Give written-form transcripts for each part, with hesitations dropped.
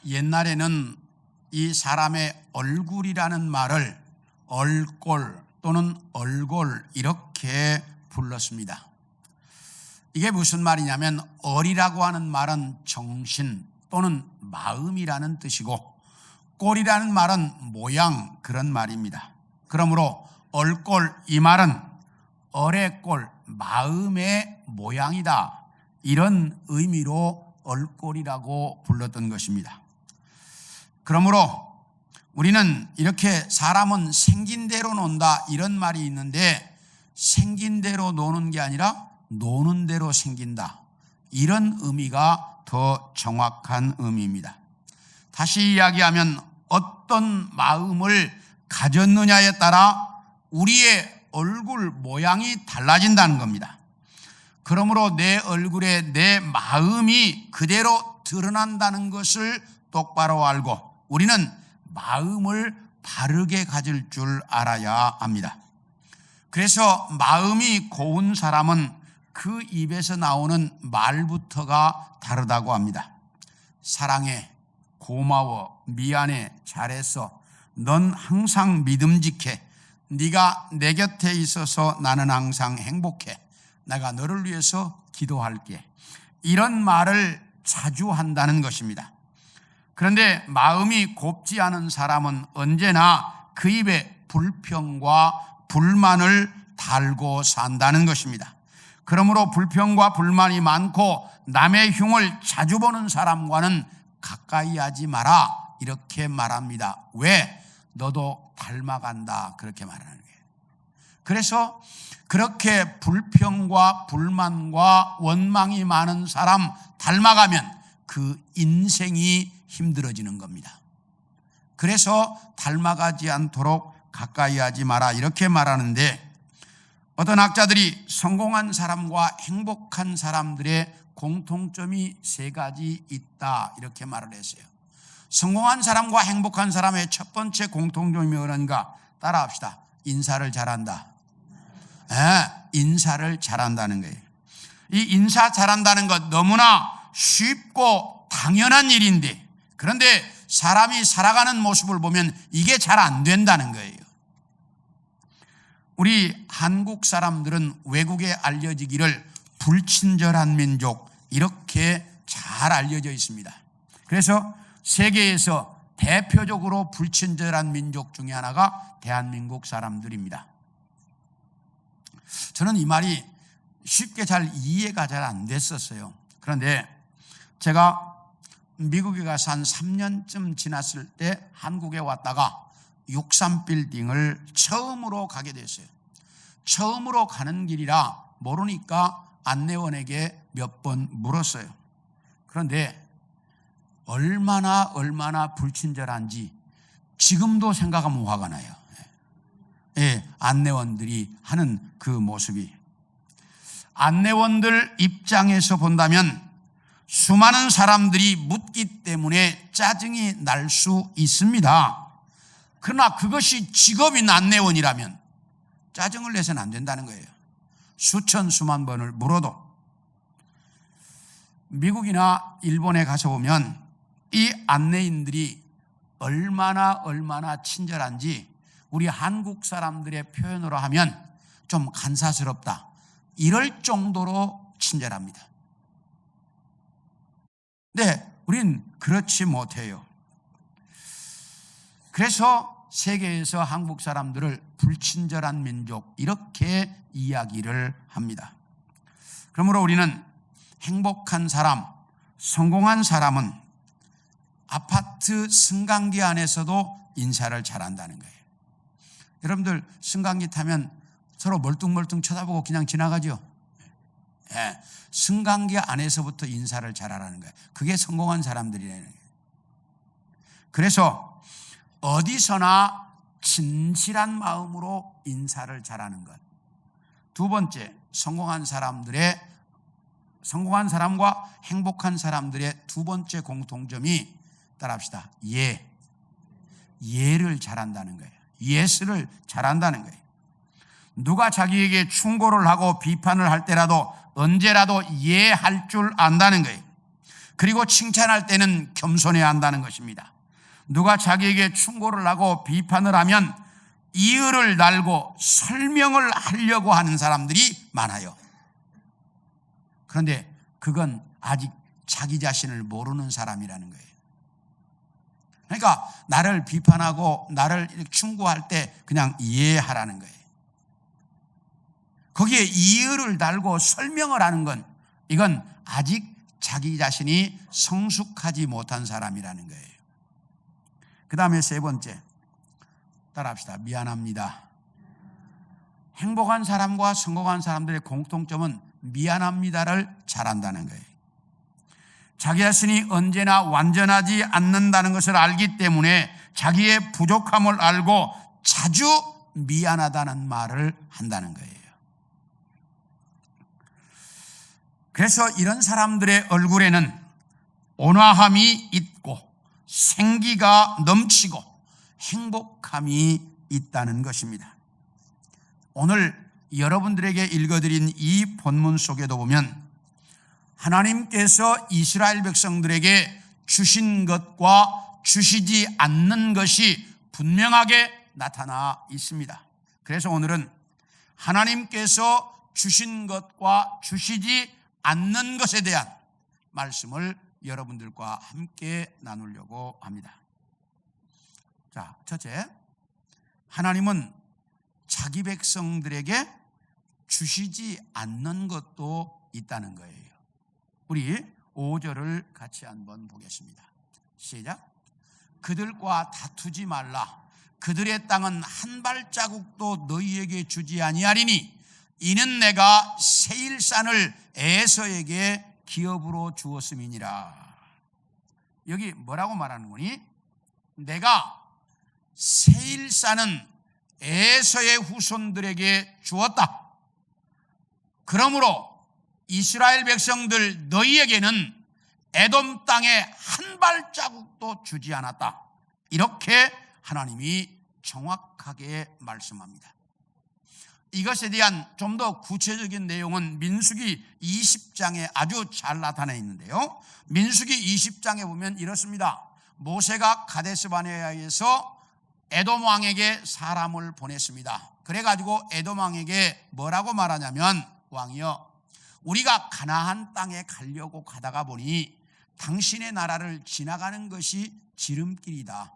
옛날에는 이 사람의 얼굴이라는 말을 얼꼴 또는 얼골 이렇게 불렀습니다. 이게 무슨 말이냐면 얼이라고 하는 말은 정신 또는 마음이라는 뜻이고 꼴이라는 말은 모양 그런 말입니다. 그러므로 얼꼴 이 말은 얼의 꼴 마음의 모양이다 이런 의미로 얼꼴이라고 불렀던 것입니다. 그러므로 우리는 이렇게 사람은 생긴 대로 논다 이런 말이 있는데 생긴 대로 노는 게 아니라 노는 대로 생긴다 이런 의미가 더 정확한 의미입니다. 다시 이야기하면 어떤 마음을 가졌느냐에 따라 우리의 얼굴 모양이 달라진다는 겁니다. 그러므로 내 얼굴에 내 마음이 그대로 드러난다는 것을 똑바로 알고 우리는 마음을 바르게 가질 줄 알아야 합니다. 그래서 마음이 고운 사람은 그 입에서 나오는 말부터가 다르다고 합니다. 사랑해, 고마워, 미안해, 잘했어, 넌 항상 믿음직해, 네가 내 곁에 있어서 나는 항상 행복해, 내가 너를 위해서 기도할게, 이런 말을 자주 한다는 것입니다. 그런데 마음이 곱지 않은 사람은 언제나 그 입에 불평과 불만을 달고 산다는 것입니다. 그러므로 불평과 불만이 많고 남의 흉을 자주 보는 사람과는 가까이 하지 마라 이렇게 말합니다. 왜? 너도 닮아간다 그렇게 말하는 거예요. 그래서 그렇게 불평과 불만과 원망이 많은 사람 닮아가면 그 인생이 힘들어지는 겁니다. 그래서 닮아가지 않도록 가까이 하지 마라 이렇게 말하는데 어떤 학자들이 성공한 사람과 행복한 사람들의 공통점이 세 가지 있다 이렇게 말을 했어요. 성공한 사람과 행복한 사람의 첫 번째 공통점이 뭐는가? 따라합시다. 인사를 잘한다. 인사를 잘한다는 거예요. 이 인사 잘한다는 것 너무나 쉽고 당연한 일인데 그런데 사람이 살아가는 모습을 보면 이게 잘 안 된다는 거예요. 우리 한국 사람들은 외국에 알려지기를 불친절한 민족 이렇게 잘 알려져 있습니다. 그래서 세계에서 대표적으로 불친절한 민족 중에 하나가 대한민국 사람들입니다. 저는 이 말이 쉽게 잘 이해가 잘 안 됐었어요. 그런데 제가 미국에 가서 한 3년쯤 지났을 때 한국에 왔다가 63빌딩을 처음으로 가게 됐어요. 처음으로 가는 길이라 모르니까 안내원에게 몇 번 물었어요. 그런데 얼마나 불친절한지 지금도 생각하면 화가 나요. 안내원들이 하는 그 모습이. 안내원들 입장에서 본다면 수많은 사람들이 묻기 때문에 짜증이 날 수 있습니다. 그러나 그것이 직업인 안내원이라면 짜증을 내서는 안 된다는 거예요. 수천 수만 번을 물어도. 미국이나 일본에 가서 보면 이 안내인들이 얼마나 친절한지 우리 한국 사람들의 표현으로 하면 좀 간사스럽다 이럴 정도로 친절합니다. 네, 우린 그렇지 못해요. 그래서 세계에서 한국 사람들을 불친절한 민족 이렇게 이야기를 합니다. 그러므로 우리는 행복한 사람, 성공한 사람은 아파트 승강기 안에서도 인사를 잘한다는 거예요. 여러분들 승강기 타면 서로 멀뚱멀뚱 쳐다보고 그냥 지나가죠. 승강기 안에서부터 인사를 잘하라는 거예요. 그게 성공한 사람들이라는 거예요. 그래서 어디서나 진실한 마음으로 인사를 잘하는 것. 두 번째, 성공한 사람과 행복한 사람들의 두 번째 공통점이 따라합시다. 예를 잘한다는 거예요. 예스를 잘한다는 거예요. 누가 자기에게 충고를 하고 비판을 할 때라도 언제라도 예할 줄 안다는 거예요. 그리고 칭찬할 때는 겸손해야 한다는 것입니다. 누가 자기에게 충고를 하고 비판을 하면 이의를 달고 설명을 하려고 하는 사람들이 많아요. 그런데 그건 아직 자기 자신을 모르는 사람이라는 거예요. 그러니까 나를 비판하고 나를 충고할 때 그냥 이해하라는 거예요. 거기에 이의를 달고 설명을 하는 건 이건 아직 자기 자신이 성숙하지 못한 사람이라는 거예요. 그 다음에 세 번째, 따라합시다. 미안합니다. 행복한 사람과 성공한 사람들의 공통점은 미안합니다를 잘한다는 거예요. 자기 자신이 언제나 완전하지 않는다는 것을 알기 때문에 자기의 부족함을 알고 자주 미안하다는 말을 한다는 거예요. 그래서 이런 사람들의 얼굴에는 온화함이 있고 생기가 넘치고 행복함이 있다는 것입니다. 오늘 여러분들에게 읽어드린 이 본문 속에도 보면 하나님께서 이스라엘 백성들에게 주신 것과 주시지 않는 것이 분명하게 나타나 있습니다. 그래서 오늘은 하나님께서 주신 것과 주시지 않는 것에 대한 말씀을 여러분들과 함께 나누려고 합니다. 자, 첫째, 하나님은 자기 백성들에게 주시지 않는 것도 있다는 거예요. 우리 5절을 같이 한번 보겠습니다. 시작. 그들과 다투지 말라. 그들의 땅은 한 발자국도 너희에게 주지 아니하리니 이는 내가 세일산을 에서에게 기업으로 주었음이니라. 여기 뭐라고 말하는 거니? 내가 세일산은 에서의 후손들에게 주었다. 그러므로 이스라엘 백성들 너희에게는 에돔 땅에 한 발자국도 주지 않았다. 이렇게 하나님이 정확하게 말씀합니다. 이것에 대한 좀 더 구체적인 내용은 민수기 20장에 아주 잘 나타나 있는데요. 민수기 20장에 보면 이렇습니다. 모세가 가데스바네아에서 에돔 왕에게 사람을 보냈습니다. 그래가지고 에돔 왕에게 뭐라고 말하냐면, 왕이여, 우리가 가나안 땅에 가려고 가다가 보니 당신의 나라를 지나가는 것이 지름길이다.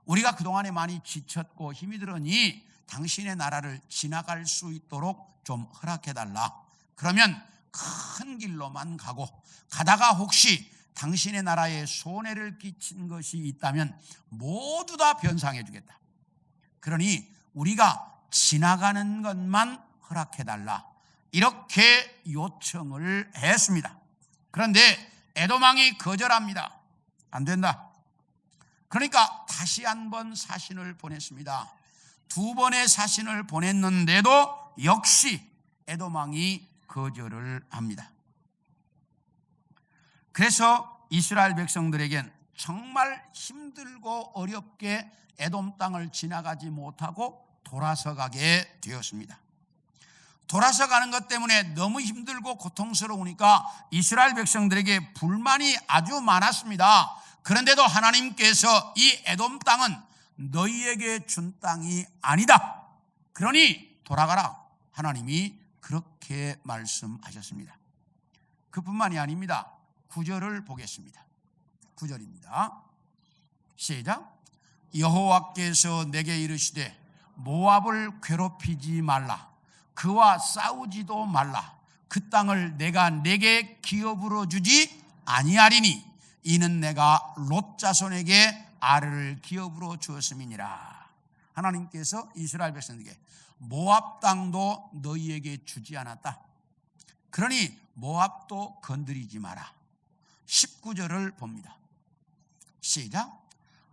우리가 그동안에 많이 지쳤고 힘이 들으니 당신의 나라를 지나갈 수 있도록 좀 허락해달라. 그러면 큰 길로만 가고 가다가 혹시 당신의 나라에 손해를 끼친 것이 있다면 모두 다 변상해 주겠다. 그러니 우리가 지나가는 것만 허락해달라. 이렇게 요청을 했습니다. 그런데 에돔 왕이 거절합니다. 안 된다. 그러니까 다시 한번 사신을 보냈습니다. 2번의 사신을 보냈는데도 역시 에돔 왕이 거절을 합니다. 그래서 이스라엘 백성들에겐 정말 힘들고 어렵게 에돔 땅을 지나가지 못하고 돌아서 가게 되었습니다. 돌아서 가는 것 때문에 너무 힘들고 고통스러우니까 이스라엘 백성들에게 불만이 아주 많았습니다. 그런데도 하나님께서 이 에돔 땅은 너희에게 준 땅이 아니다. 그러니 돌아가라. 하나님이 그렇게 말씀하셨습니다. 그뿐만이 아닙니다. 9절을 보겠습니다. 9절입니다. 시작. 여호와께서 내게 이르시되 모압을 괴롭히지 말라. 그와 싸우지도 말라. 그 땅을 내가 내게 기업으로 주지 아니하리니 이는 내가 롯 자손에게 아르를 기업으로 주었음이니라. 하나님께서 이스라엘 백성에게 모압 땅도 너희에게 주지 않았다. 그러니 모압도 건드리지 마라. 19절을 봅니다. 시작.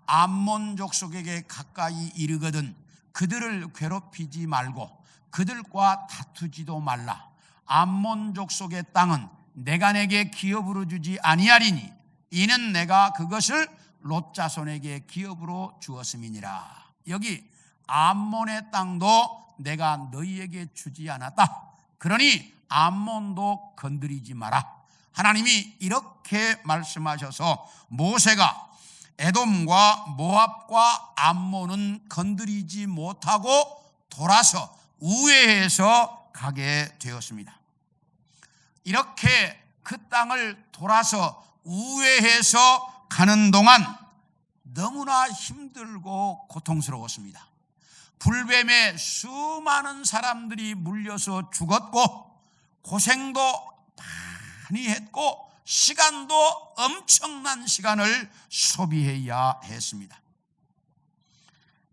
암몬 족속에게 가까이 이르거든 그들을 괴롭히지 말고 그들과 다투지도 말라. 암몬 족속의 땅은 내가 내게 기업으로 주지 아니하리니 이는 내가 그것을 롯 자손에게 기업으로 주었음이니라. 여기 암몬의 땅도 내가 너희에게 주지 않았다. 그러니 암몬도 건드리지 마라. 하나님이 이렇게 말씀하셔서 모세가 에돔과 모압과 암몬은 건드리지 못하고 돌아서 우회해서 가게 되었습니다. 이렇게 그 땅을 돌아서 우회해서 가는 동안 너무나 힘들고 고통스러웠습니다. 불뱀에 수많은 사람들이 물려서 죽었고 고생도 많이 했고 시간도 엄청난 시간을 소비해야 했습니다.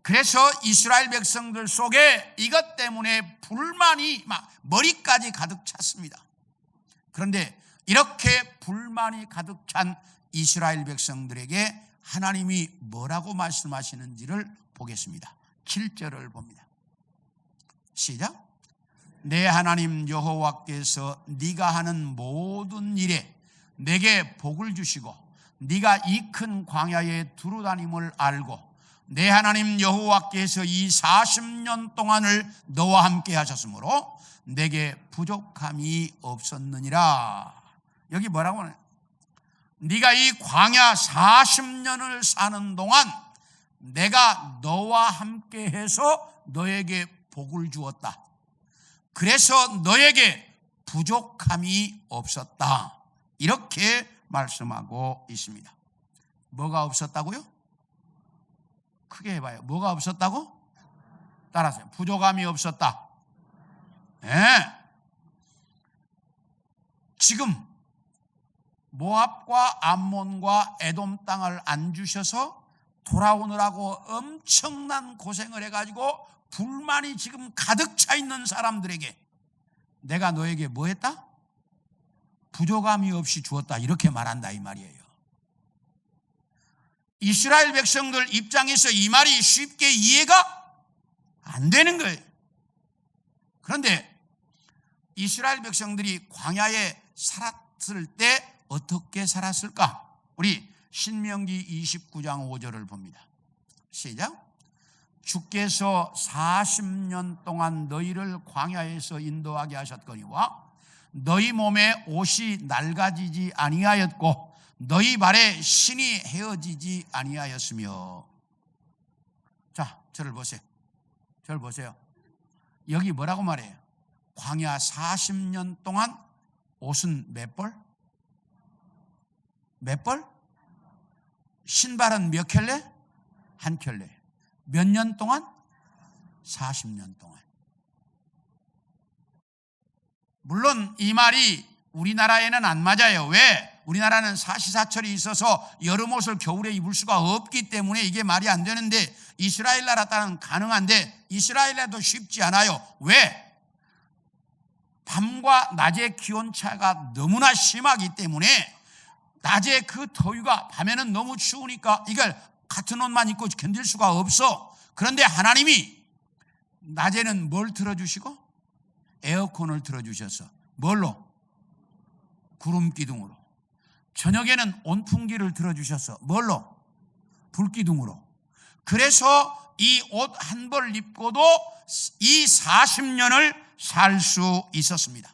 그래서 이스라엘 백성들 속에 이것 때문에 불만이 막 머리까지 가득 찼습니다. 그런데 이렇게 불만이 가득 찬 이스라엘 백성들에게 하나님이 뭐라고 말씀하시는지를 보겠습니다. 7절을 봅니다. 시작. 내 하나님 여호와께서 네가 하는 모든 일에 내게 복을 주시고 네가 이 큰 광야에 두루다님을 알고 내 하나님 여호와께서 이 40년 동안을 너와 함께 하셨으므로 내게 부족함이 없었느니라. 여기 뭐라고 하나요? 네가 이 광야 40년을 사는 동안 내가 너와 함께 해서 너에게 복을 주었다. 그래서 너에게 부족함이 없었다. 이렇게 말씀하고 있습니다. 뭐가 없었다고요? 크게 해봐요. 뭐가 없었다고? 따라하세요. 부족함이 없었다. 네. 지금 모압과 암몬과 에돔 땅을 안 주셔서 돌아오느라고 엄청난 고생을 해가지고 불만이 지금 가득 차 있는 사람들에게 내가 너에게 뭐 했다? 부족함이 없이 주었다. 이렇게 말한다 이 말이에요. 이스라엘 백성들 입장에서 이 말이 쉽게 이해가 안 되는 거예요. 그런데 이스라엘 백성들이 광야에 살았을 때 어떻게 살았을까? 우리 신명기 29장 5절을 봅니다. 시작. 주께서 40년 동안 너희를 광야에서 인도하게 하셨거니와 너희 몸에 옷이 낡아지지 아니하였고 너희 발에 신이 헤어지지 아니하였으며. 자, 저를 보세요. 저를 보세요. 여기 뭐라고 말해요? 광야 40년 동안 옷은 몇 벌? 몇 벌? 신발은 몇 켤레? 한 켤레. 몇 년 동안? 40년 동안. 물론 이 말이 우리나라에는 안 맞아요. 왜? 우리나라는 사시사철이 있어서 여름옷을 겨울에 입을 수가 없기 때문에 이게 말이 안 되는데 이스라엘 나라 땅은 가능한데 이스라엘에도 쉽지 않아요. 왜? 밤과 낮의 기온차가 너무나 심하기 때문에 낮에 그 더위가 밤에는 너무 추우니까 이걸 같은 옷만 입고 견딜 수가 없어. 그런데 하나님이 낮에는 뭘 틀어주시고? 에어컨을 틀어주셔서 뭘로? 구름기둥으로. 저녁에는 온풍기를 틀어주셔서 뭘로? 불기둥으로. 그래서 이 옷 한 벌 입고도 이 40년을 살 수 있었습니다.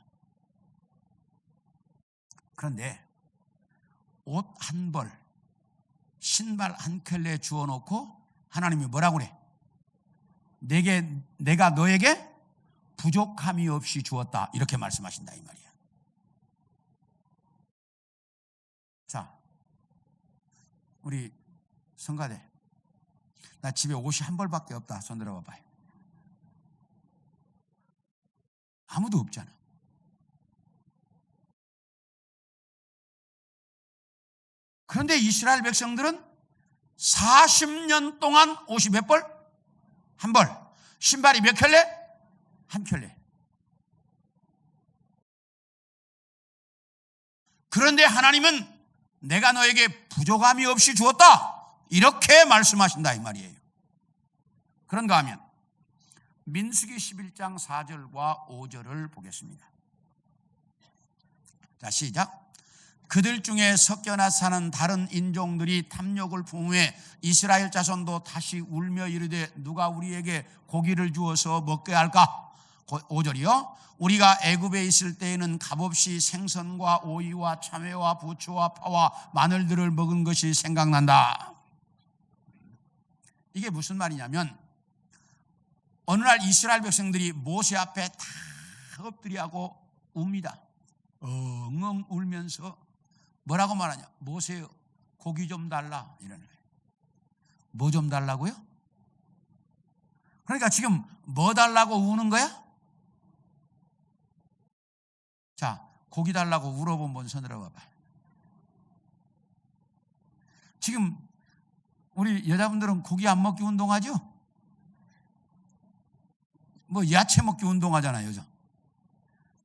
그런데 옷 한 벌, 신발 한 켤레 주워놓고 하나님이 뭐라고 그래? 내가 너에게 부족함이 없이 주었다. 이렇게 말씀하신다 이 말이야. 자, 우리 성가대, 나 집에 옷이 한 벌밖에 없다. 손 들어봐봐요. 아무도 없잖아. 그런데 이스라엘 백성들은 40년 동안 옷이 몇 벌? 한 벌. 신발이 몇 켤레? 한 켤레. 그런데 하나님은 내가 너에게 부족함이 없이 주었다. 이렇게 말씀하신다 이 말이에요. 그런가 하면 민수기 11장 4절과 5절을 보겠습니다. 자, 시작. 그들 중에 섞여나 사는 다른 인종들이 탐욕을 품으에 이스라엘 자손도 다시 울며 이르되 누가 우리에게 고기를 주어서 먹게 할까? 5절이요. 우리가 애굽에 있을 때에는 값없이 생선과 오이와 참외와 부추와 파와 마늘들을 먹은 것이 생각난다. 이게 무슨 말이냐면 어느 날 이스라엘 백성들이 모세 앞에 다 엎드리하고 웁니다. 엉엉 울면서 뭐라고 말하냐? 모세 고기 좀 달라 이러는 거예요. 뭐 좀 달라고요? 그러니까 지금 뭐 달라고 우는 거야? 자, 고기 달라고 울어본 분 손 들어봐봐. 지금 우리 여자분들은 고기 안 먹기 운동하죠? 뭐 야채 먹기 운동하잖아요, 요즘.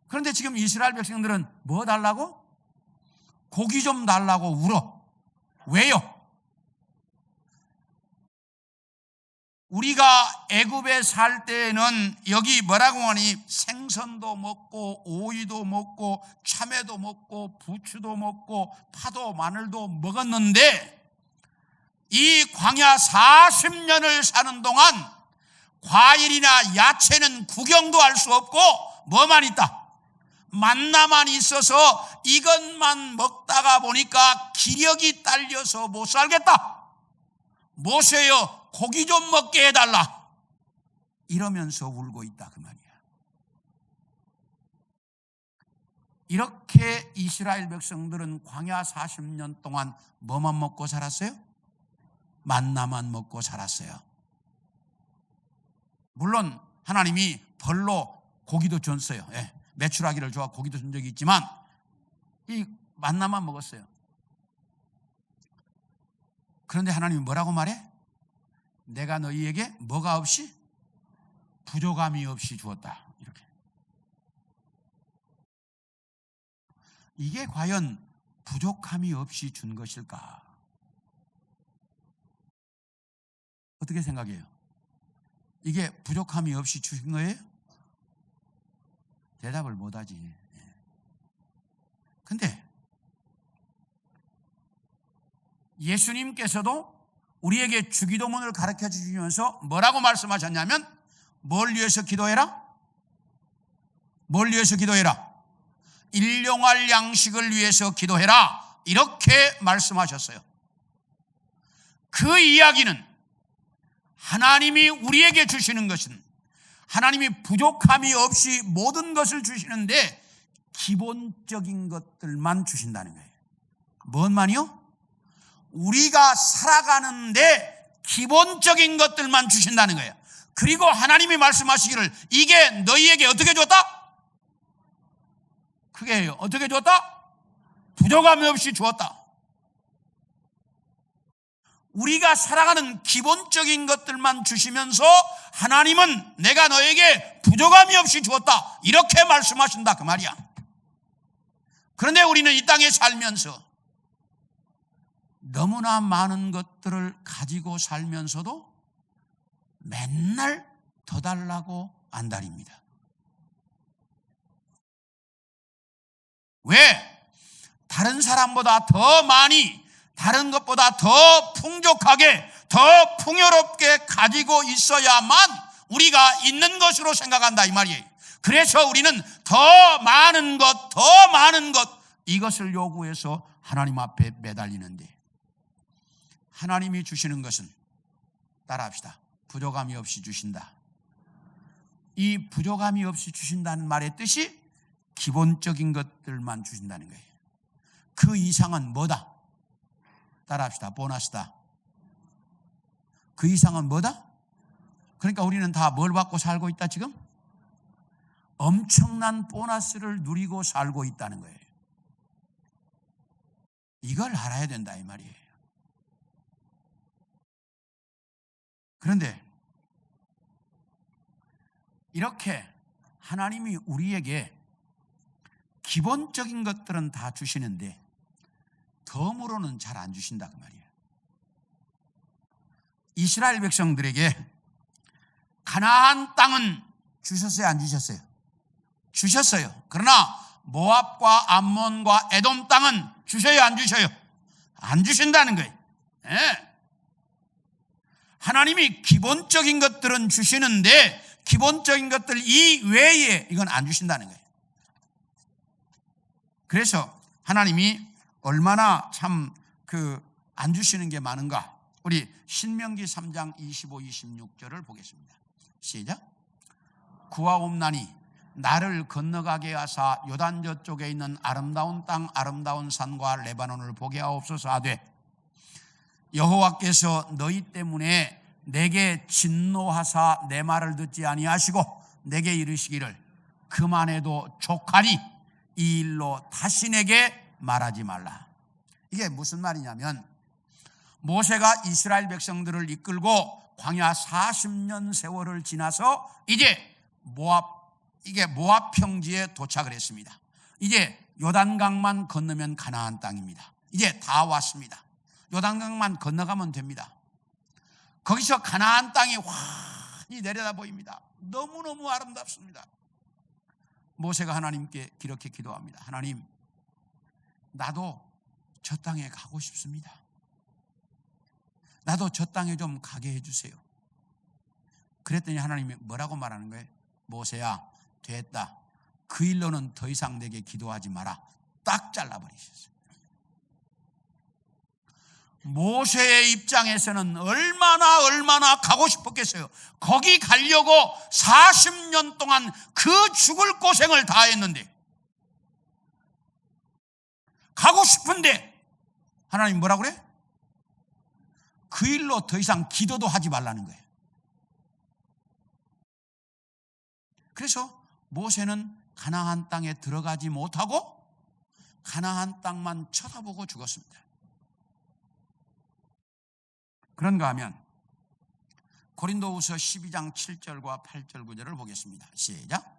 그런데 지금 이스라엘 백성들은 뭐 달라고? 고기 좀 달라고 울어. 왜요? 우리가 애굽에 살 때에는 여기 뭐라고 하니 생선도 먹고 오이도 먹고 참외도 먹고 부추도 먹고 파도 마늘도 먹었는데 이 광야 40년을 사는 동안 과일이나 야채는 구경도 할 수 없고 뭐만 있다? 만나만 있어서 이것만 먹다가 보니까 기력이 딸려서 못 살겠다. 모세여 고기 좀 먹게 해달라. 이러면서 울고 있다 그 말이야. 이렇게 이스라엘 백성들은 광야 40년 동안 뭐만 먹고 살았어요? 만나만 먹고 살았어요. 물론 하나님이 벌로 고기도 줬어요. 예, 메추라기를 좋아 고기도 준 적이 있지만 이 만나만 먹었어요. 그런데 하나님이 뭐라고 말해? 내가 너희에게 뭐가 없이? 부족함이 없이 주었다. 이렇게. 이게 과연 부족함이 없이 준 것일까? 어떻게 생각해요? 이게 부족함이 없이 주신 거예요? 대답을 못하지. 근데 예수님께서도 우리에게 주기도문을 가르쳐 주시면서 뭐라고 말씀하셨냐면 뭘 위해서 기도해라? 뭘 위해서 기도해라? 일용할 양식을 위해서 기도해라. 이렇게 말씀하셨어요. 그 이야기는 하나님이 우리에게 주시는 것은 하나님이 부족함이 없이 모든 것을 주시는데 기본적인 것들만 주신다는 거예요. 뭔만이요? 우리가 살아가는데 기본적인 것들만 주신다는 거예요. 그리고 하나님이 말씀하시기를 이게 너희에게 어떻게 줬다? 그게 어떻게 줬다? 부족함이 없이 주었다. 우리가 살아가는 기본적인 것들만 주시면서 하나님은 내가 너에게 부족함이 없이 주었다. 이렇게 말씀하신다 그 말이야. 그런데 우리는 이 땅에 살면서 너무나 많은 것들을 가지고 살면서도 맨날 더 달라고 안달입니다. 왜? 다른 사람보다 더 많이, 다른 것보다 더 풍족하게, 더 풍요롭게 가지고 있어야만 우리가 있는 것으로 생각한다 이 말이에요. 그래서 우리는 더 많은 것, 더 많은 것 이것을 요구해서 하나님 앞에 매달리는데 하나님이 주시는 것은 따라합시다. 부족함이 없이 주신다. 이 부족함이 없이 주신다는 말의 뜻이 기본적인 것들만 주신다는 거예요. 그 이상은 뭐다? 따라합시다. 보너스다. 그 이상은 뭐다? 그러니까 우리는 다 뭘 받고 살고 있다 지금? 엄청난 보너스를 누리고 살고 있다는 거예요. 이걸 알아야 된다 이 말이에요. 그런데 이렇게 하나님이 우리에게 기본적인 것들은 다 주시는데 덤으로는 잘 안 주신다 그 말이에요. 이스라엘 백성들에게 가나안 땅은 주셨어요, 안 주셨어요? 주셨어요. 그러나 모압과 암몬과 에돔 땅은 주셔요, 안 주셔요? 안 주신다는 거예요. 네. 하나님이 기본적인 것들은 주시는데 기본적인 것들 이외에 이건 안 주신다는 거예요. 그래서 하나님이 얼마나 참 안 주시는 게 많은가. 우리 신명기 3장 25, 26절을 보겠습니다. 시작. 구하옵나니 나를 건너가게 하사 요단 저쪽에 있는 아름다운 땅 아름다운 산과 레바논을 보게 하옵소서 하되 여호와께서 너희 때문에 내게 진노하사 내 말을 듣지 아니하시고 내게 이르시기를 그만해도 족하니 이 일로 다시 내게 말하지 말라. 이게 무슨 말이냐면 모세가 이스라엘 백성들을 이끌고 광야 40년 세월을 지나서 이제 모압 평지에 도착을 했습니다. 이제 요단강만 건너면 가나안 땅입니다. 이제 다 왔습니다. 요단강만 건너가면 됩니다. 거기서 가나안 땅이 환히 내려다 보입니다. 너무너무 아름답습니다. 모세가 하나님께 이렇게 기도합니다. 하나님, 나도 저 땅에 가고 싶습니다. 나도 저 땅에 좀 가게 해주세요. 그랬더니 하나님이 뭐라고 말하는 거예요? 모세야, 됐다. 그 일로는 더 이상 내게 기도하지 마라. 딱 잘라버리셨어요. 모세의 입장에서는 얼마나 가고 싶었겠어요. 거기 가려고 40년 동안 그 죽을 고생을 다 했는데, 가고 싶은데 하나님 뭐라 그래? 그 일로 더 이상 기도도 하지 말라는 거예요. 그래서 모세는 가나안 땅에 들어가지 못하고 가나안 땅만 쳐다보고 죽었습니다. 그런가 하면 고린도후서 12장 7절과 8절 9절을 보겠습니다. 시작.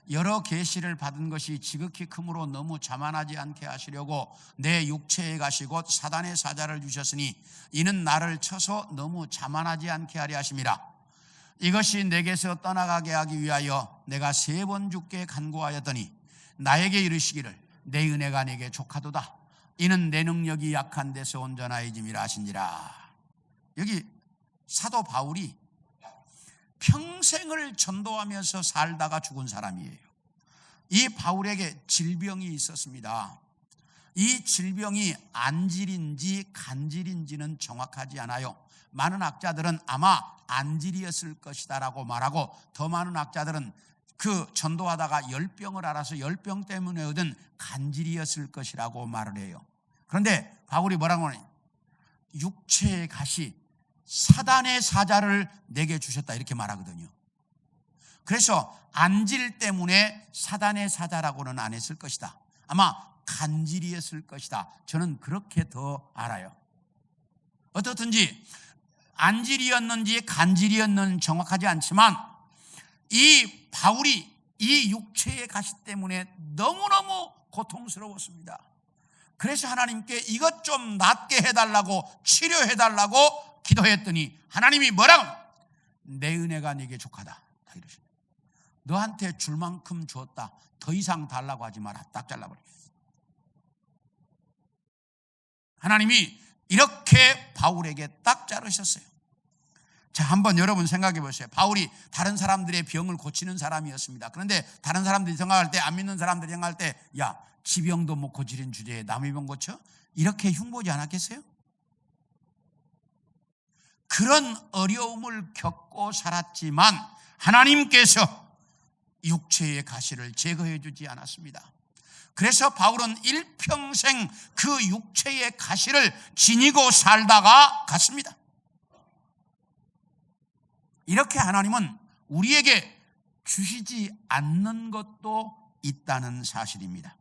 여러 계시를 받은 것이 지극히 크므로 너무 자만하지 않게 하시려고 내 육체에 가시고 사단의 사자를 주셨으니 이는 나를 쳐서 너무 자만하지 않게 하려 하심이라. 이것이 내게서 떠나가게 하기 위하여 내가 3번 죽게 간구하였더니 나에게 이르시기를 내 은혜가 내게 족하도다. 이는 내 능력이 약한 데서 온전하여짐이라 하시니라. 여기 사도 바울이 평생을 전도하면서 살다가 죽은 사람이에요. 이 바울에게 질병이 있었습니다. 이 질병이 안질인지 간질인지는 정확하지 않아요. 많은 학자들은 아마 안질이었을 것이다 라고 말하고, 더 많은 학자들은 그 전도하다가 열병을 알아서 열병 때문에 얻은 간질이었을 것이라고 말을 해요. 그런데 바울이 뭐라고 하냐? 육체의 가시 사단의 사자를 내게 주셨다 이렇게 말하거든요. 그래서 안질 때문에 사단의 사자라고는 안 했을 것이다. 아마 간질이었을 것이다. 저는 그렇게 더 알아요. 어떻든지 안질이었는지 간질이었는지 정확하지 않지만 이 바울이 이 육체의 가시 때문에 너무너무 고통스러웠습니다. 그래서 하나님께 이것 좀 낫게 해달라고, 치료해달라고 기도했더니 하나님이 뭐라고? 내 은혜가 네게 족하다. 다 이러십니다. 너한테 줄 만큼 주었다. 더 이상 달라고 하지 마라. 딱 잘라버리겠습니다. 하나님이 이렇게 바울에게 딱 자르셨어요. 자, 한번 여러분 생각해 보세요. 바울이 다른 사람들의 병을 고치는 사람이었습니다. 그런데 다른 사람들이 생각할 때, 안 믿는 사람들이 생각할 때, 야, 지병도 못 고치는 주제에 남의 병 고쳐? 이렇게 흉보지 않았겠어요? 그런 어려움을 겪고 살았지만 하나님께서 육체의 가시를 제거해 주지 않았습니다. 그래서 바울은 일평생 그 육체의 가시를 지니고 살다가 갔습니다. 이렇게 하나님은 우리에게 주시지 않는 것도 있다는 사실입니다.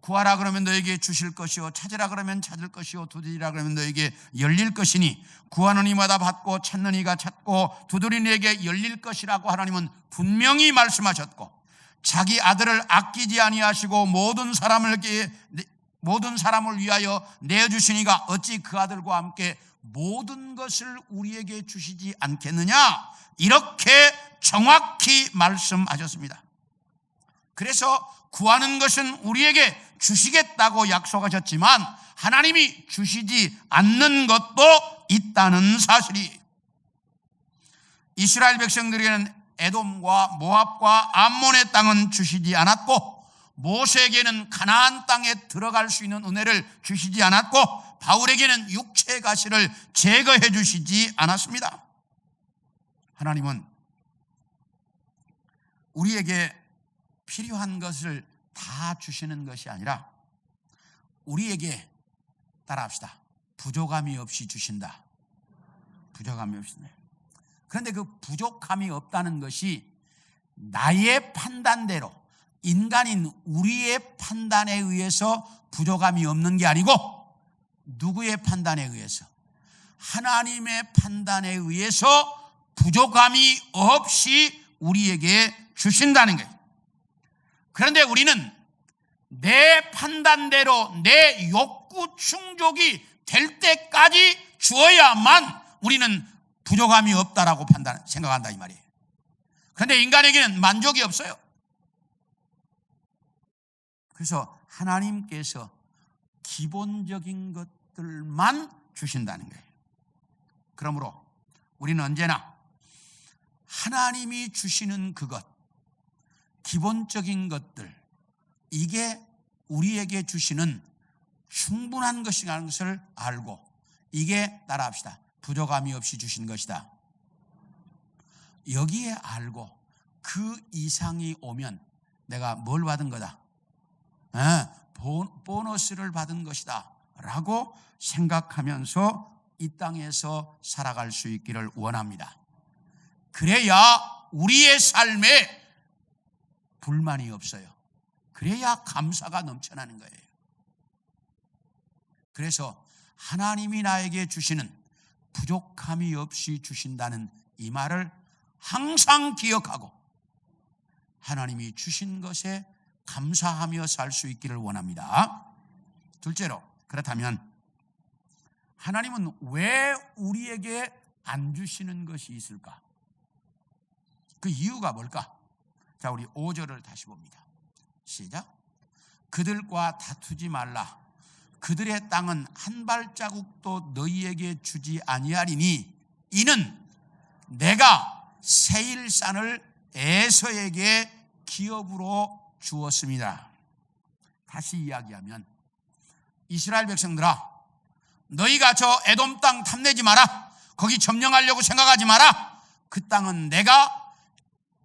구하라 그러면 너에게 주실 것이요, 찾으라 그러면 찾을 것이요, 두드리라 그러면 너에게 열릴 것이니 구하는 이마다 받고 찾는 이가 찾고 두드리는 이에게 열릴 것이라고 하나님은 분명히 말씀하셨고, 자기 아들을 아끼지 아니하시고 모든 사람을 위하여 내어주시니가 어찌 그 아들과 함께 모든 것을 우리에게 주시지 않겠느냐, 이렇게 정확히 말씀하셨습니다. 그래서 구하는 것은 우리에게 주시겠다고 약속하셨지만 하나님이 주시지 않는 것도 있다는 사실이, 이스라엘 백성들에게는 에돔과 모압과 암몬의 땅은 주시지 않았고, 모세에게는 가나안 땅에 들어갈 수 있는 은혜를 주시지 않았고, 바울에게는 육체의 가시를 제거해 주시지 않았습니다. 하나님은 우리에게 필요한 것을 다 주시는 것이 아니라 우리에게, 따라합시다, 부족함이 없이 주신다. 부족함이 없습니다. 그런데 그 부족함이 없다는 것이 나의 판단대로, 인간인 우리의 판단에 의해서 부족함이 없는 게 아니고, 누구의 판단에 의해서? 하나님의 판단에 의해서 부족함이 없이 우리에게 주신다는 거예요. 그런데 우리는 내 판단대로 내 욕구 충족이 될 때까지 주어야만 우리는 부족함이 없다라고 생각한다 이 말이에요. 그런데 인간에게는 만족이 없어요. 그래서 하나님께서 기본적인 것들만 주신다는 거예요. 그러므로 우리는 언제나 하나님이 주시는 그것, 기본적인 것들, 이게 우리에게 주시는 충분한 것이라는 것을 알고, 이게, 따라합시다, 부족함이 없이 주신 것이다. 여기에 알고 그 이상이 오면 내가 뭘 받은 거다? 보너스를 받은 것이다 라고 생각하면서 이 땅에서 살아갈 수 있기를 원합니다. 그래야 우리의 삶에 불만이 없어요. 그래야 감사가 넘쳐나는 거예요. 그래서 하나님이 나에게 주시는 부족함이 없이 주신다는 이 말을 항상 기억하고 하나님이 주신 것에 감사하며 살 수 있기를 원합니다. 둘째로, 그렇다면 하나님은 왜 우리에게 안 주시는 것이 있을까? 그 이유가 뭘까? 자, 우리 5절을 다시 봅니다. 시작. 그들과 다투지 말라. 그들의 땅은 한 발자국도 너희에게 주지 아니하리니 이는 내가 세일산을 에서에게 기업으로 주었습니다. 다시 이야기하면, 이스라엘 백성들아, 너희가 저 에돔 땅 탐내지 마라. 거기 점령하려고 생각하지 마라. 그 땅은 내가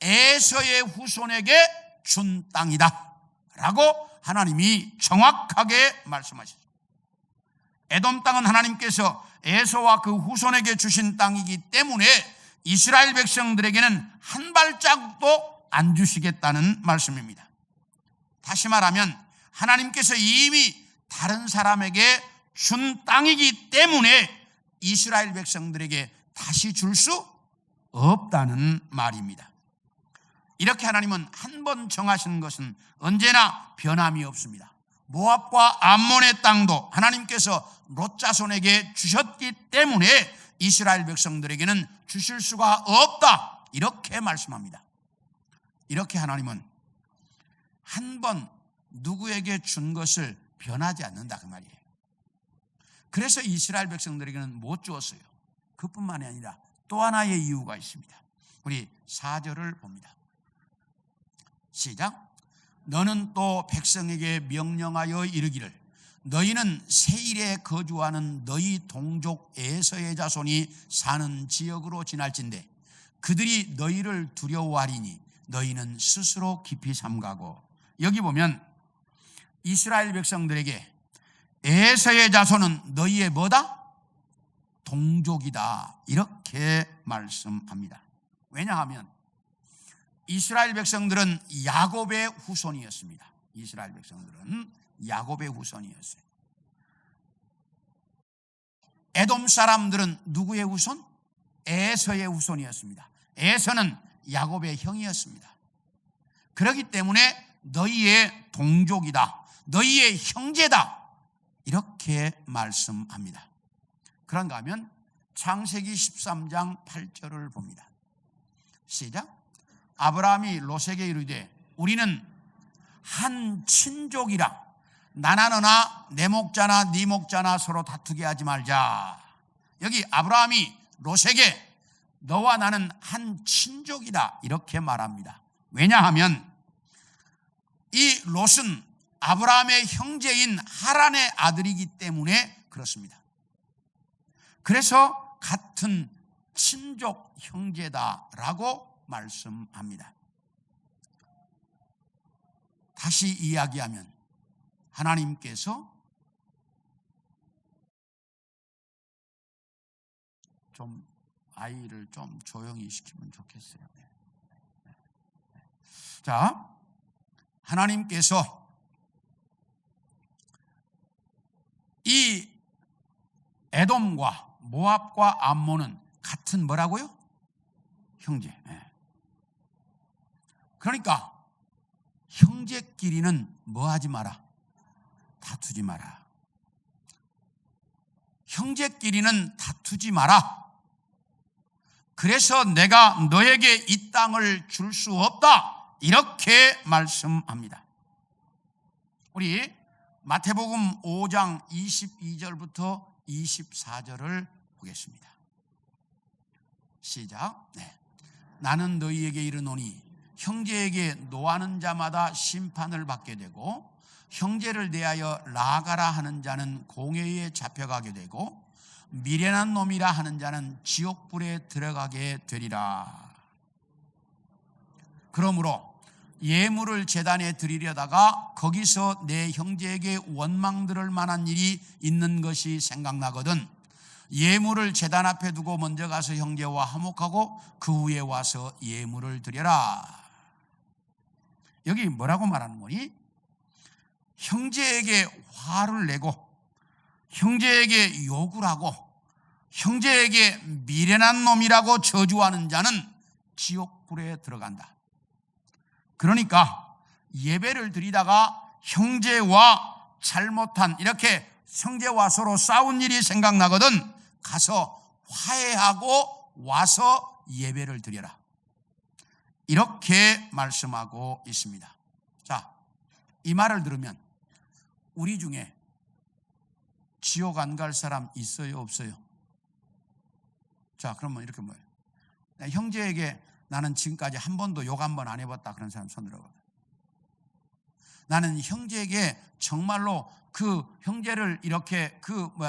에서의 후손에게 준 땅이다 라고 하나님이 정확하게 말씀하시죠. 에돔 땅은 하나님께서 에서와 그 후손에게 주신 땅이기 때문에 이스라엘 백성들에게는 한 발자국도 안 주시겠다는 말씀입니다. 다시 말하면 하나님께서 이미 다른 사람에게 준 땅이기 때문에 이스라엘 백성들에게 다시 줄 수 없다는 말입니다. 이렇게 하나님은 한 번 정하신 것은 언제나 변함이 없습니다. 모압과 암몬의 땅도 하나님께서 롯 자손에게 주셨기 때문에 이스라엘 백성들에게는 주실 수가 없다, 이렇게 말씀합니다. 이렇게 하나님은 한 번 누구에게 준 것을 변하지 않는다 그 말이에요. 그래서 이스라엘 백성들에게는 못 주었어요. 그뿐만이 아니라 또 하나의 이유가 있습니다. 우리 4절을 봅니다. 시작. 너는 또 백성에게 명령하여 이르기를 너희는 세일에 거주하는 너희 동족 에서의 자손이 사는 지역으로 지날진대 그들이 너희를 두려워하리니 너희는 스스로 깊이 삼가고. 여기 보면 이스라엘 백성들에게 에서의 자손은 너희의 뭐다? 동족이다, 이렇게 말씀합니다. 왜냐하면 이스라엘 백성들은 야곱의 후손이었습니다. 이스라엘 백성들은 야곱의 후손이었어요. 에돔 사람들은 누구의 후손? 에서의 후손이었습니다. 에서는 야곱의 형이었습니다. 그렇기 때문에 너희의 동족이다, 너희의 형제다, 이렇게 말씀합니다. 그런가 하면 창세기 13장 8절을 봅니다. 시작. 아브라함이 롯에게 이르되 우리는 한 친족이라 나나 너나 내 목자나 네 목자나 서로 다투게 하지 말자. 여기 아브라함이 롯에게 너와 나는 한 친족이다 이렇게 말합니다. 왜냐하면 이 롯은 아브라함의 형제인 하란의 아들이기 때문에 그렇습니다. 그래서 같은 친족 형제다라고 말씀합니다. 다시 이야기하면 하나님께서 좀 아이를 좀 조용히 시키면 좋겠어요. 자, 하나님께서 이 에돔과 모압과 암몬은 같은 뭐라고요? 형제. 그러니까 형제끼리는 뭐 하지 마라? 다투지 마라. 형제끼리는 다투지 마라. 그래서 내가 너에게 이 땅을 줄 수 없다 이렇게 말씀합니다. 우리 마태복음 5장 22절부터 24절을 보겠습니다. 시작. 나는 너희에게 이르노니 형제에게 노하는 자마다 심판을 받게 되고 형제를 대하여 나아가라 하는 자는 공회에 잡혀가게 되고 미련한 놈이라 하는 자는 지옥불에 들어가게 되리라. 그러므로 예물을 제단에 드리려다가 거기서 내 형제에게 원망 들을 만한 일이 있는 것이 생각나거든 예물을 제단 앞에 두고 먼저 가서 형제와 화목하고 그 후에 와서 예물을 드려라. 여기 뭐라고 말하는 거니? 형제에게 화를 내고 형제에게 욕을 하고 형제에게 미련한 놈이라고 저주하는 자는 지옥불에 들어간다. 그러니까 예배를 드리다가 형제와 잘못한 이렇게 형제와 서로 싸운 일이 생각나거든 가서 화해하고 와서 예배를 드려라. 이렇게 말씀하고 있습니다. 자, 이 말을 들으면 우리 중에 지옥 안 갈 사람 있어요, 없어요? 자, 그러면 이렇게 뭐예요? 형제에게 나는 지금까지 한 번도 욕 한 번 안 해봤다 그런 사람 손 들어봐. 나는 형제에게 정말로 그 형제를 이렇게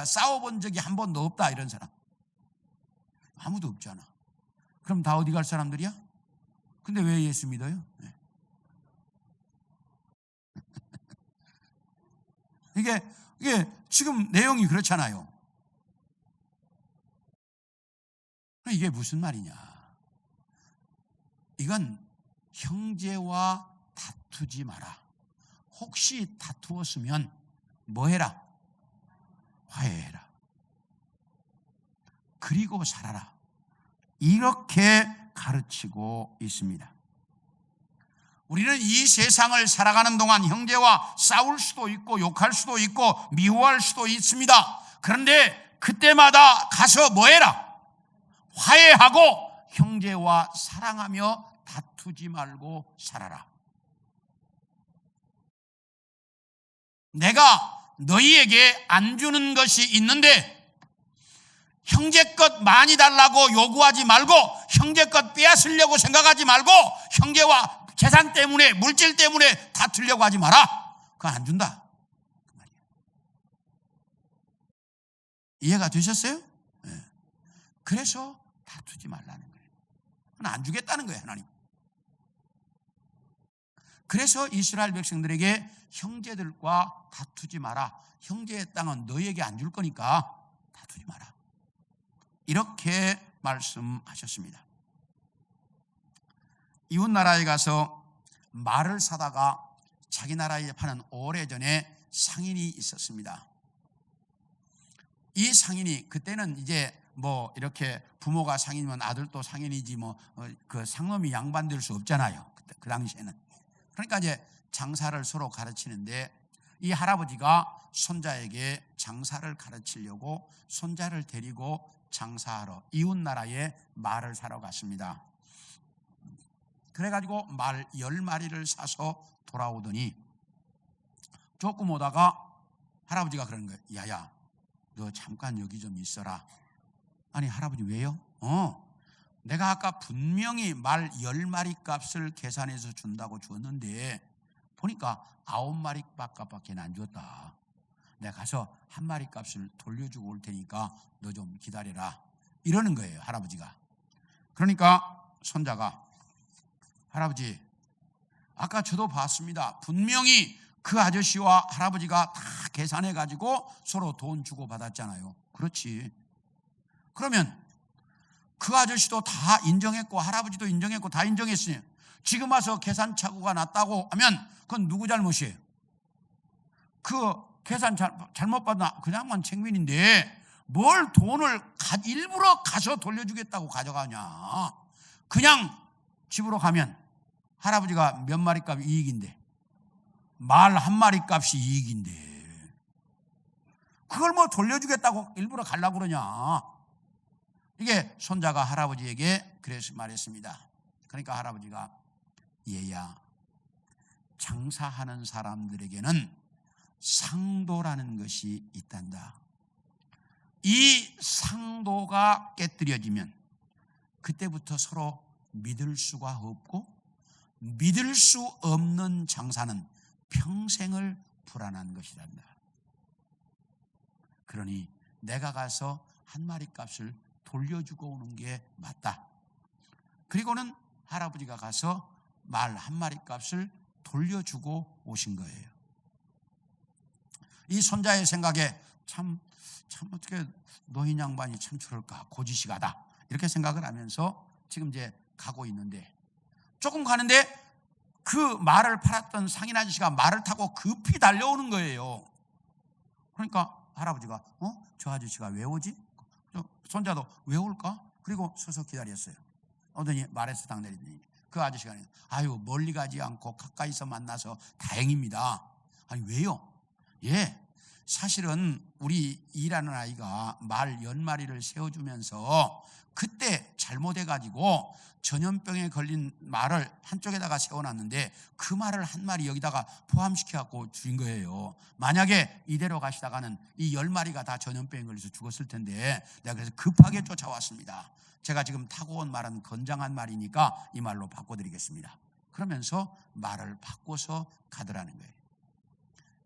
싸워본 적이 한 번도 없다 이런 사람 아무도 없잖아. 그럼 다 어디 갈 사람들이야? 근데 왜 예수 믿어요? 이게 지금 내용이 그렇잖아요. 이게 무슨 말이냐? 이건 형제와 다투지 마라. 혹시 다투었으면 뭐 해라? 화해해라. 그리고 살아라. 이렇게 가르치고 있습니다. 우리는 이 세상을 살아가는 동안 형제와 싸울 수도 있고 욕할 수도 있고 미워할 수도 있습니다. 그런데 그때마다 가서 뭐 해라? 화해하고 형제와 사랑하며 다투지 말고 살아라. 내가 너희에게 안 주는 것이 있는데 형제 것 많이 달라고 요구하지 말고 형제 것 빼앗으려고 생각하지 말고 형제와 재산 때문에 물질 때문에 다투려고 하지 마라. 그거 안 준다. 그 말이에요. 이해가 되셨어요? 네. 그래서 다투지 말라는 거예요. 안 주겠다는 거예요, 하나님. 그래서 이스라엘 백성들에게 형제들과 다투지 마라. 형제의 땅은 너희에게 안 줄 거니까 다투지 마라. 이렇게 말씀하셨습니다. 이웃 나라에 가서 말을 사다가 자기 나라에 파는 오래전에 상인이 있었습니다. 이 상인이 그때는 이제 뭐 이렇게 부모가 상인이면 아들도 상인이지 그 상놈이 양반될 수 없잖아요. 그때 그 당시에는. 그러니까 이제 장사를 서로 가르치는데 이 할아버지가 손자에게 장사를 가르치려고 손자를 데리고 장사하러 이웃 나라에 말을 사러 갔습니다. 그래가지고 말 10마리를 사서 돌아오더니 조금 오다가 할아버지가 그러는 거예요. 야야, 너 잠깐 여기 좀 있어라. 아니 할아버지 왜요? 내가 아까 분명히 말 10마리 값을 계산해서 준다고 주었는데 보니까 9마리 값밖에 안 줬다. 내가 가서 1마리 값을 돌려주고 올 테니까 너 좀 기다려라. 이러는 거예요, 할아버지가. 그러니까 손자가, 할아버지, 아까 저도 봤습니다. 분명히 그 아저씨와 할아버지가 다 계산해 가지고 서로 돈 주고 받았잖아요. 그렇지. 그러면 그 아저씨도 다 인정했고 할아버지도 인정했고 다 인정했으니 지금 와서 계산 착오가 났다고 하면 그건 누구 잘못이에요? 그 계산 잘못 받나 그냥만 책임인데 뭘 돈을 일부러 가서 돌려주겠다고 가져가냐. 그냥 집으로 가면 할아버지가 몇 마리 값이 이익인데 말 1마리 값이 이익인데 그걸 뭐 돌려주겠다고 일부러 가려고 그러냐. 이게 손자가 할아버지에게 그래서 말했습니다. 그러니까 할아버지가, 얘야, 장사하는 사람들에게는 상도라는 것이 있단다. 이 상도가 깨뜨려지면 그때부터 서로 믿을 수가 없고 믿을 수 없는 장사는 평생을 불안한 것이란다. 그러니 내가 가서 1마리 값을 돌려주고 오는 게 맞다. 그리고는 할아버지가 가서 말 1마리 값을 돌려주고 오신 거예요. 이 손자의 생각에 참 어떻게 노인 양반이 참 저럴까, 고지식하다, 이렇게 생각을 하면서 지금 이제 가고 있는데, 조금 가는데 그 말을 팔았던 상인 아저씨가 말을 타고 급히 달려오는 거예요. 그러니까 할아버지가 저 아저씨가 왜 오지? 손자도 왜 올까? 그리고 서서 기다렸어요. 오더니 말에서 당 내리더니 그 아저씨가, 아유, 멀리 가지 않고 가까이서 만나서 다행입니다. 아니, 왜요? 예, 사실은 우리 일하는 아이가 말 10마리를 세워주면서 그때 잘못해가지고 전염병에 걸린 말을 한쪽에다가 세워놨는데 그 말을 1마리 여기다가 포함시켜갖고 준 거예요. 만약에 이대로 가시다가는 이 10마리가 다 전염병에 걸려서 죽었을 텐데 내가 그래서 급하게 쫓아왔습니다. 제가 지금 타고 온 말은 건장한 말이니까 이 말로 바꿔드리겠습니다. 그러면서 말을 바꿔서 가더라는 거예요.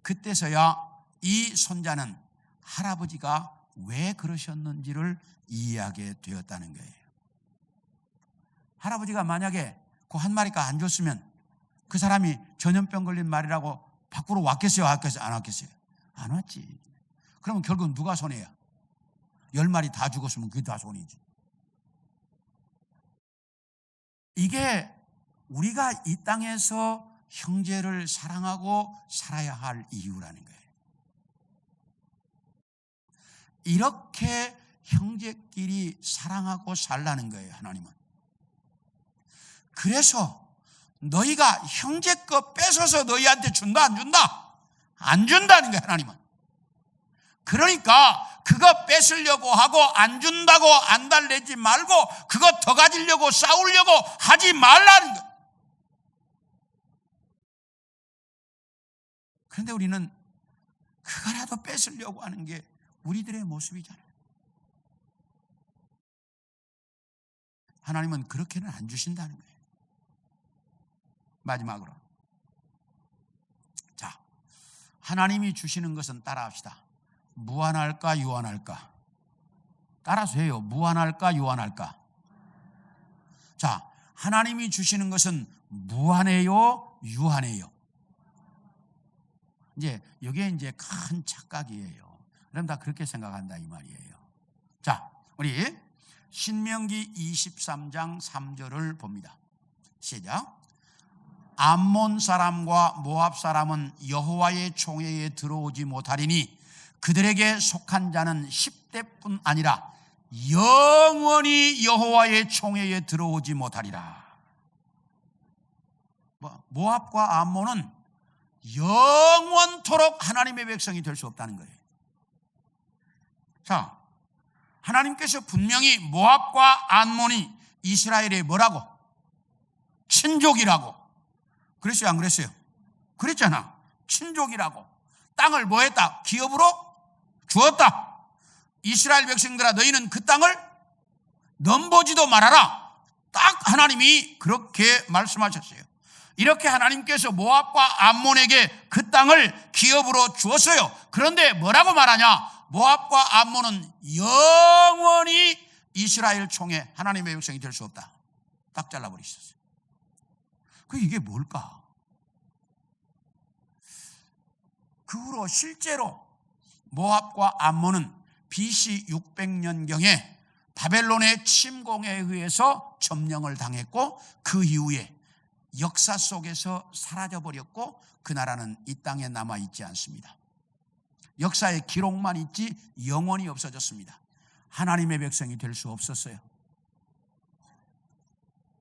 그때서야 이 손자는 할아버지가 왜 그러셨는지를 이해하게 되었다는 거예요. 할아버지가 만약에 그 1마리가 안 줬으면 그 사람이 전염병 걸린 말이라고 밖으로 왔겠어요? 안 왔겠어요? 안 왔지. 그러면 결국 누가 손해야? 10마리 다 죽었으면 그게 다 손해지. 이게 우리가 이 땅에서 형제를 사랑하고 살아야 할 이유라는 거예요. 이렇게 형제끼리 사랑하고 살라는 거예요, 하나님은. 그래서 너희가 형제 거 뺏어서 너희한테 준다, 안 준다? 안 준다는 거예요, 하나님은. 그러니까 그거 뺏으려고 하고 안 준다고 안달내지 말고 그거 더 가지려고 싸우려고 하지 말라는 거예요. 그런데 우리는 그거라도 뺏으려고 하는 게 우리들의 모습이잖아요. 하나님은 그렇게는 안 주신다는 거예요. 마지막으로, 자, 하나님이 주시는 것은 따라합시다. 무한할까 유한할까? 따라서 해요. 무한할까 유한할까? 자, 하나님이 주시는 것은 무한해요 유한해요? 이제 여기에 이제 큰 착각이에요. 그럼 다 그렇게 생각한다 이 말이에요. 자, 우리 신명기 23장 3절을 봅니다. 시작. 암몬 사람과 모압 사람은 여호와의 총회에 들어오지 못하리니 그들에게 속한 자는 10대뿐 아니라 영원히 여호와의 총회에 들어오지 못하리라. 모압과 암몬은 영원토록 하나님의 백성이 될 수 없다는 거예요. 자, 하나님께서 분명히 모압과 암몬이 이스라엘의 뭐라고? 친족이라고. 그랬어요, 안 그랬어요? 그랬잖아. 친족이라고. 땅을 뭐 했다? 기업으로 주었다. 이스라엘 백성들아, 너희는 그 땅을 넘보지도 말아라. 딱 하나님이 그렇게 말씀하셨어요. 이렇게 하나님께서 모압과 암몬에게 그 땅을 기업으로 주었어요. 그런데 뭐라고 말하냐? 모압과 암몬은 영원히 이스라엘 총회 하나님의 백성이 될 수 없다. 딱 잘라버리셨어요. 이게 뭘까? 그 후로 실제로 모압과 암몬은 BC 600년경에 바벨론의 침공에 의해서 점령을 당했고 그 이후에 역사 속에서 사라져버렸고 그 나라는 이 땅에 남아있지 않습니다. 역사의 기록만 있지 영원히 없어졌습니다. 하나님의 백성이 될 수 없었어요.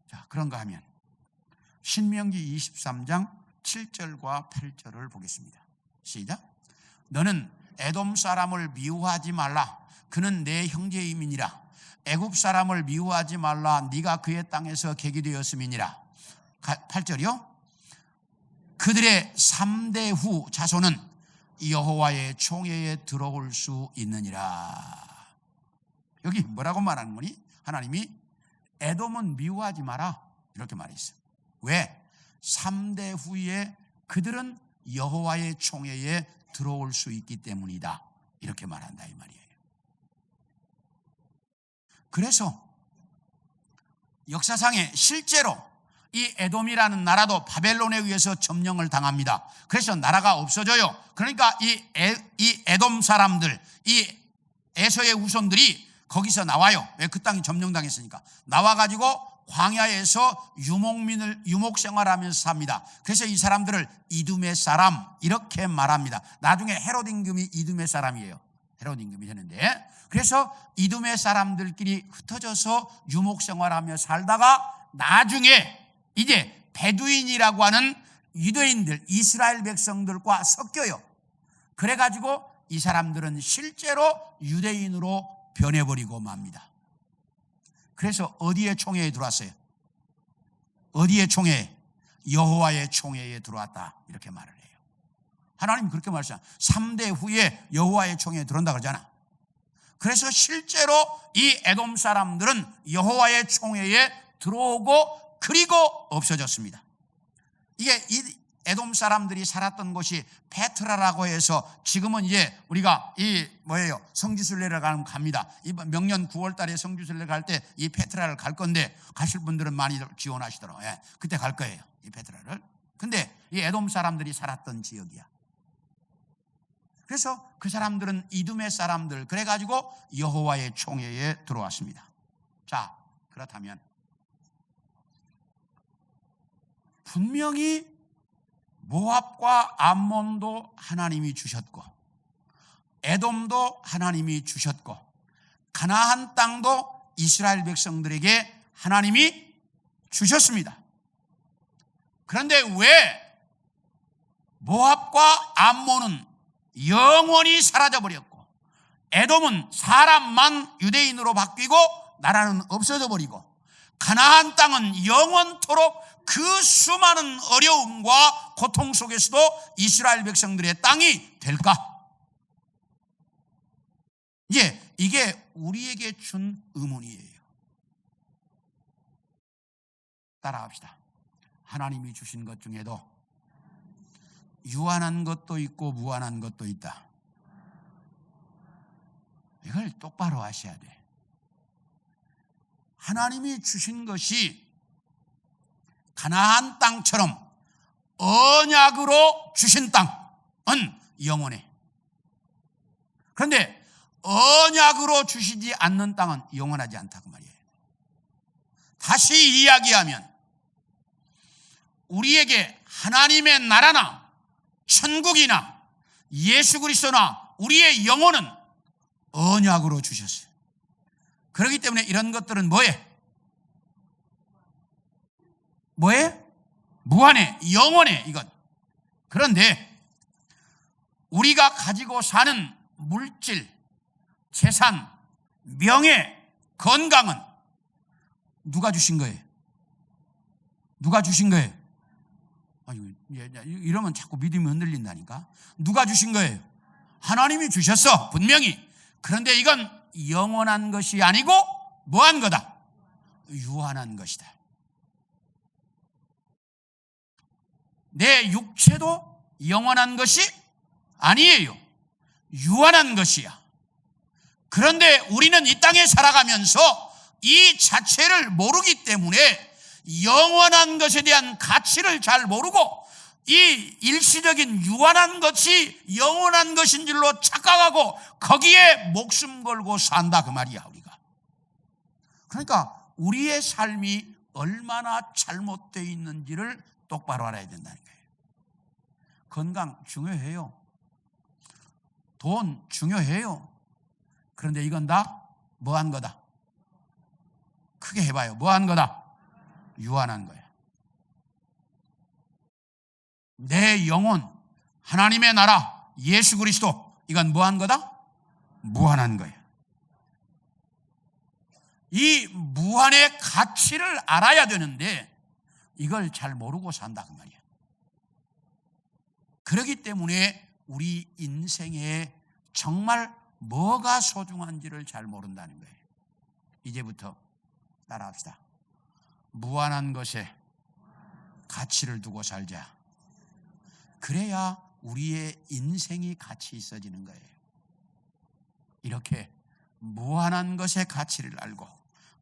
자, 그런가 하면 신명기 23장 7절과 8절을 보겠습니다. 시작. 너는 에돔 사람을 미워하지 말라. 그는 내 형제임이니라. 애굽 사람을 미워하지 말라. 네가 그의 땅에서 객이 되었음이니라. 8절이요. 그들의 3대 후 자손은 여호와의 총회에 들어올 수 있느니라. 여기 뭐라고 말하는 거니? 하나님이 에돔은 미워하지 마라 이렇게 말했어요. 왜? 3대 후에 그들은 여호와의 총회에 들어올 수 있기 때문이다 이렇게 말한다 이 말이에요. 그래서 역사상에 실제로 이 에돔이라는 나라도 바벨론에 의해서 점령을 당합니다. 그래서 나라가 없어져요. 그러니까 이 에돔 사람들, 이 에서의 후손들이 거기서 나와요. 왜? 그 땅이 점령당했으니까. 나와가지고 광야에서 유목 생활하면서 삽니다. 그래서 이 사람들을 이두메 사람 이렇게 말합니다. 나중에 헤롯 임금이 이두메 사람이에요. 헤롯 임금이 되는데, 그래서 이두메 사람들끼리 흩어져서 유목 생활하며 살다가 나중에 이제 베두인이라고 하는 유대인들, 이스라엘 백성들과 섞여요. 그래가지고 이 사람들은 실제로 유대인으로 변해버리고 맙니다. 그래서 어디에 총회에 들어왔어요? 어디에 총회에? 여호와의 총회에 들어왔다 이렇게 말을 해요. 하나님 그렇게 말씀하잖아. 3대 후에 여호와의 총회에 들어온다 그러잖아. 그래서 실제로 이 에돔 사람들은 여호와의 총회에 들어오고 그리고 없어졌습니다. 이게 이 에돔 사람들이 살았던 곳이 페트라라고 해서 지금은 이제 우리가 성지순례를 갑니다. 이번 명년 9월 달에 성지순례 갈 때 이 페트라를 갈 건데 가실 분들은 많이 지원하시더라고요. 예, 그때 갈 거예요. 이 페트라를. 근데 이 에돔 사람들이 살았던 지역이야. 그래서 그 사람들은 이두메 사람들 그래가지고 여호와의 총회에 들어왔습니다. 자, 그렇다면 분명히 모압과 암몬도 하나님이 주셨고 에돔도 하나님이 주셨고 가나안 땅도 이스라엘 백성들에게 하나님이 주셨습니다. 그런데 왜 모압과 암몬은 영원히 사라져버렸고 에돔은 사람만 유대인으로 바뀌고 나라는 없어져 버리고 가나안 땅은 영원토록 그 수많은 어려움과 고통 속에서도 이스라엘 백성들의 땅이 될까? 이게 우리에게 준 의문이에요. 따라합시다. 하나님이 주신 것 중에도 유한한 것도 있고 무한한 것도 있다. 이걸 똑바로 아셔야 돼. 하나님이 주신 것이 가나안 땅처럼 언약으로 주신 땅은 영원해. 그런데 언약으로 주시지 않는 땅은 영원하지 않다고 말이에요. 다시 이야기하면 우리에게 하나님의 나라나 천국이나 예수 그리스도나 우리의 영혼은 언약으로 주셨어요. 그렇기 때문에 이런 것들은 뭐해? 무한해, 영원해 이건. 그런데 우리가 가지고 사는 물질, 재산, 명예, 건강은 누가 주신 거예요? 누가 주신 거예요? 이러면 자꾸 믿음이 흔들린다니까. 누가 주신 거예요? 하나님이 주셨어, 분명히. 그런데 이건 영원한 것이 아니고 뭐한 거다? 유한한 것이다. 내 육체도 영원한 것이 아니에요. 유한한 것이야. 그런데 우리는 이 땅에 살아가면서 이 자체를 모르기 때문에 영원한 것에 대한 가치를 잘 모르고 이 일시적인 유한한 것이 영원한 것인 줄로 착각하고 거기에 목숨 걸고 산다, 그 말이야 우리가. 그러니까 우리의 삶이 얼마나 잘못되어 있는지를 똑바로 알아야 된다는 거예요. 건강 중요해요. 돈 중요해요. 그런데 이건 다 뭐한 거다? 크게 해봐요. 뭐한 거다? 유한한 거야. 내 영혼, 하나님의 나라, 예수 그리스도, 이건 뭐한 거다? 무한한 거야. 이 무한의 가치를 알아야 되는데 이걸 잘 모르고 산다 그 말이야. 그렇기 때문에 우리 인생에 정말 뭐가 소중한지를 잘 모른다는 거예요. 이제부터 따라합시다. 무한한 것에 가치를 두고 살자. 그래야 우리의 인생이 가치 있어지는 거예요. 이렇게 무한한 것의 가치를 알고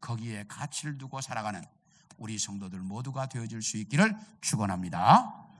거기에 가치를 두고 살아가는 우리 성도들 모두가 되어질 수 있기를 축원합니다.